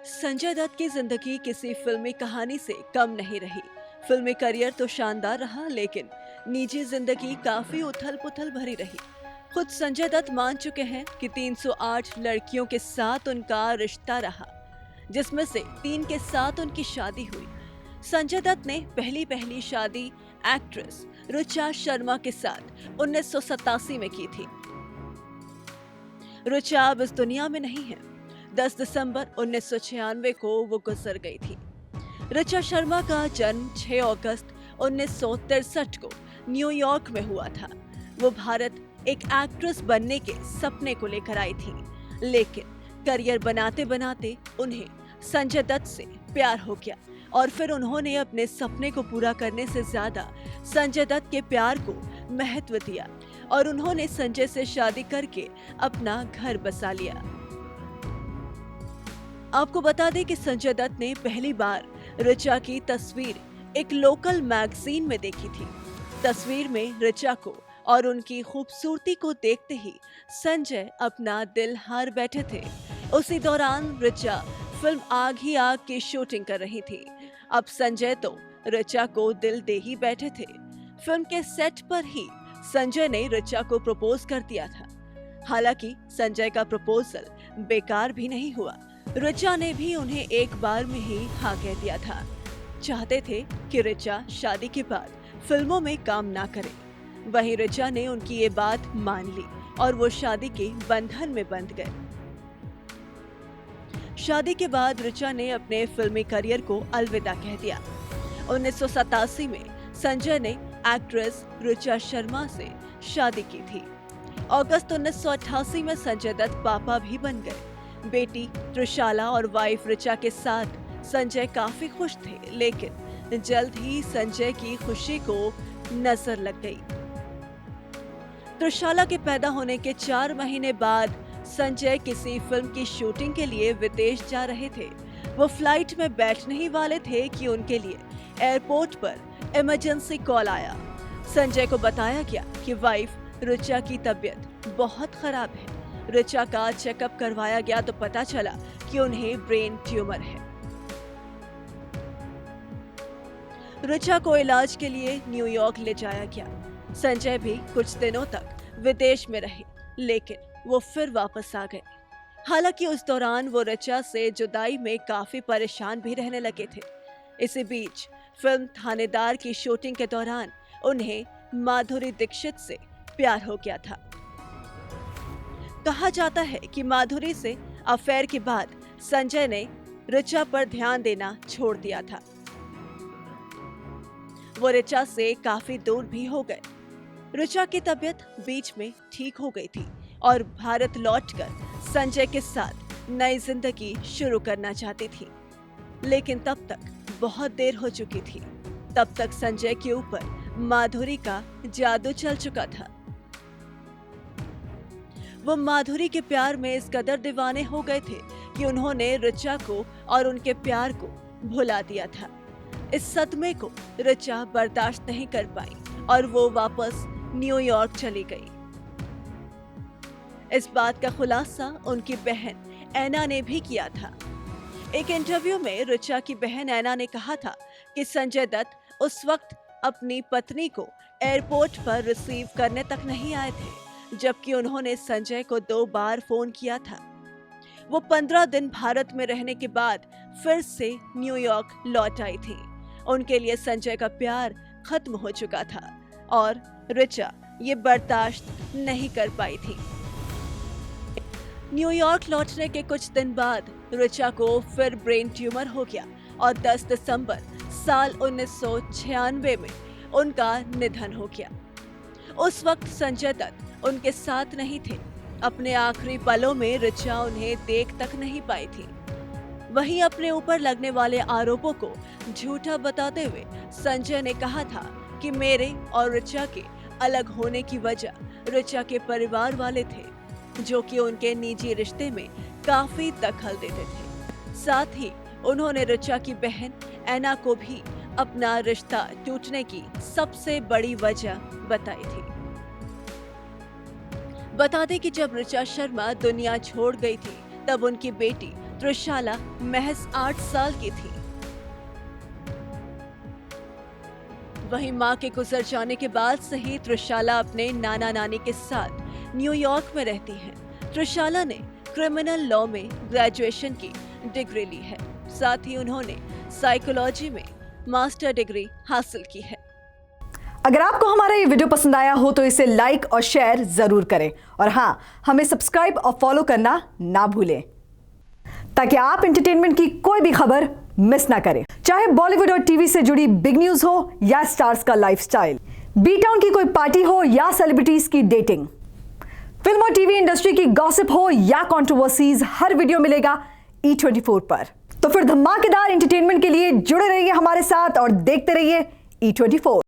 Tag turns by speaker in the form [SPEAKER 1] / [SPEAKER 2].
[SPEAKER 1] संजय दत्त की जिंदगी किसी फिल्मी कहानी से कम नहीं रही। फिल्मी करियर तो शानदार रहा, लेकिन निजी जिंदगी काफी उथल-पुथल भरी रही। खुद संजय दत्त मान चुके हैं कि 308 लड़कियों के साथ उनका रिश्ता रहा, जिसमें से 3 के साथ उनकी शादी हुई। संजय दत्त ने पहली पहली शादी एक्ट्रेस ऋचा शर्मा के साथ 1987 में की थी। ऋचा अब इस दुनिया में नहीं है। 10 दिसंबर 1996 को वो गुजर गई थी। ऋचा शर्मा का जन्म 6 अगस्त 1963 को न्यूयॉर्क में हुआ था। वो भारत एक एक्ट्रेस बनने के सपने को लेकर आई थी, लेकिन करियर बनाते बनाते उन्हें संजय दत्त से प्यार हो गया और फिर उन्होंने अपने सपने को पूरा करने से ज्यादा संजय दत्त के प्यार को महत्व दिया और उन्होंने संजय से शादी करके अपना घर बसा लिया। आपको बता दें कि संजय दत्त ने पहली बार ऋचा की तस्वीर एक लोकल मैगजीन में देखी थी। तस्वीर में ऋचा को और उनकी खूबसूरती को देखते ही संजय अपना दिल हार बैठे थे। उसी दौरान ऋचा फिल्म आग ही आग की शूटिंग कर रही थी। अब संजय तो ऋचा को दिल दे ही बैठे थे। फिल्म के सेट पर ही संजय ने ऋचा को प्रपोज कर दिया था। हालांकि संजय का प्रपोजल बेकार भी नहीं हुआ। ऋचा ने भी उन्हें एक बार में ही हाँ कह दिया था। चाहते थे कि ऋचा शादी के बाद फिल्मों में काम ना करे। वहीं ऋचा ने उनकी ये बात मान ली और वो शादी के बंधन में बंध गए। शादी के बाद ऋचा ने अपने फिल्मी करियर को अलविदा कह दिया। 1987 में संजय ने एक्ट्रेस ऋचा शर्मा से शादी की थी। अगस्त 1988 में संजय दत्त पापा भी बन गए। बेटी त्रिशाला और वाइफ ऋचा के साथ संजय काफी खुश थे, लेकिन जल्द ही संजय की खुशी को नजर लग गई। त्रिशाला के पैदा होने के 4 महीने बाद संजय किसी फिल्म की शूटिंग के लिए विदेश जा रहे थे। वो फ्लाइट में बैठने ही वाले थे कि उनके लिए एयरपोर्ट पर इमरजेंसी कॉल आया। संजय को बताया गया कि वाइफ ऋचा की तबीयत बहुत खराब है। ऋचा का चेकअप करवाया गया तो पता चला कि उन्हें ब्रेन ट्यूमर है। ऋचा को इलाज के लिए न्यूयॉर्क ले जाया गया। संजय भी कुछ दिनों तक विदेश में रहे, लेकिन वो फिर वापस आ गए। हालांकि उस दौरान वो ऋचा से जुदाई में काफी परेशान भी रहने लगे थे। इसी बीच फिल्म थानेदार की शूटिंग के दौरान उन्हें माधुरी दीक्षित से प्यार हो गया था। कहा जाता है कि माधुरी से अफेयर के बाद संजय ने ऋचा पर ध्यान देना छोड़ दिया था। वो ऋचा से काफी दूर भी हो गए। ऋचा की तबीयत बीच में ठीक हो गई थी और भारत लौटकर संजय के साथ नई जिंदगी शुरू करना चाहती थी, लेकिन तब तक बहुत देर हो चुकी थी। तब तक संजय के ऊपर माधुरी का जादू चल चुका था। वो माधुरी के प्यार में इस कदर दीवाने हो गए थे कि उन्होंने ऋचा को और उनके प्यार को भुला दिया था। इस सदमे को ऋचा बर्दाश्त नहीं कर पाई और वो वापस न्यूयॉर्क चली गई। इस बात का खुलासा उनकी बहन ऐना ने भी किया था। एक इंटरव्यू में ऋचा की बहन ऐना ने कहा था कि संजय दत्त उस वक्त अपनी पत्नी को एयरपोर्ट पर रिसीव करने तक नहीं आए थे, जबकि उन्होंने संजय को 2 बार फोन किया था। वो 15 दिन भारत में रहने के बाद फिर से न्यूयॉर्क लौट आई थी। उनके लिए संजय का प्यार खत्म हो चुका था और ऋचा ये बर्दाश्त नहीं कर पाई थी। न्यूयॉर्क लौटने के कुछ दिन बाद ऋचा को फिर ब्रेन ट्यूमर हो गया और 10 दिसंबर साल 1996 में उनका निधन हो गया। उस वक्त संजय दत्त उनके साथ नहीं थे। अपने आखिरी पलों में ऋचा उन्हें देख तक नहीं पाई थी। वहीं अपने ऊपर लगने वाले आरोपों को झूठा बताते हुए संजय ने कहा था कि मेरे और ऋचा के अलग होने की वजह ऋचा के परिवार वाले थे, जो कि उनके निजी रिश्ते में काफी दखल देते थे। साथ ही उन्होंने ऋचा की बहन ऐना को भी अपना रिश्ता टूटने की सबसे बड़ी वजह बताई थी। बता दें कि जब ऋचा शर्मा दुनिया छोड़ गई थी, तब उनकी बेटी त्रिशाला महज 8 साल की थी। वहीं मां के गुजर जाने के बाद से ही त्रिशाला अपने नाना नानी के साथ न्यूयॉर्क में रहती हैं। त्रिशाला ने क्रिमिनल लॉ में ग्रेजुएशन की डिग्री ली है। साथ ही उन्होंने साइकोलॉजी में मास्टर डिग्री हासिल की है।
[SPEAKER 2] अगर आपको हमारा ये वीडियो पसंद आया हो तो इसे लाइक और शेयर जरूर करें और हाँ, हमें सब्सक्राइब और फॉलो करना ना भूलें ताकि आप एंटरटेनमेंट की कोई भी खबर मिस ना करें। चाहे बॉलीवुड और टीवी से जुड़ी बिग न्यूज हो या स्टार्स का लाइफस्टाइल, बी टाउन की कोई पार्टी हो या सेलिब्रिटीज की डेटिंग, फिल्म और टीवी इंडस्ट्री की गॉसिप हो या कंट्रोवर्सीज, हर वीडियो मिलेगा E24 पर। तो फिर धमाकेदार एंटरटेनमेंट के लिए जुड़े रहिए हमारे साथ और देखते रहिए E24।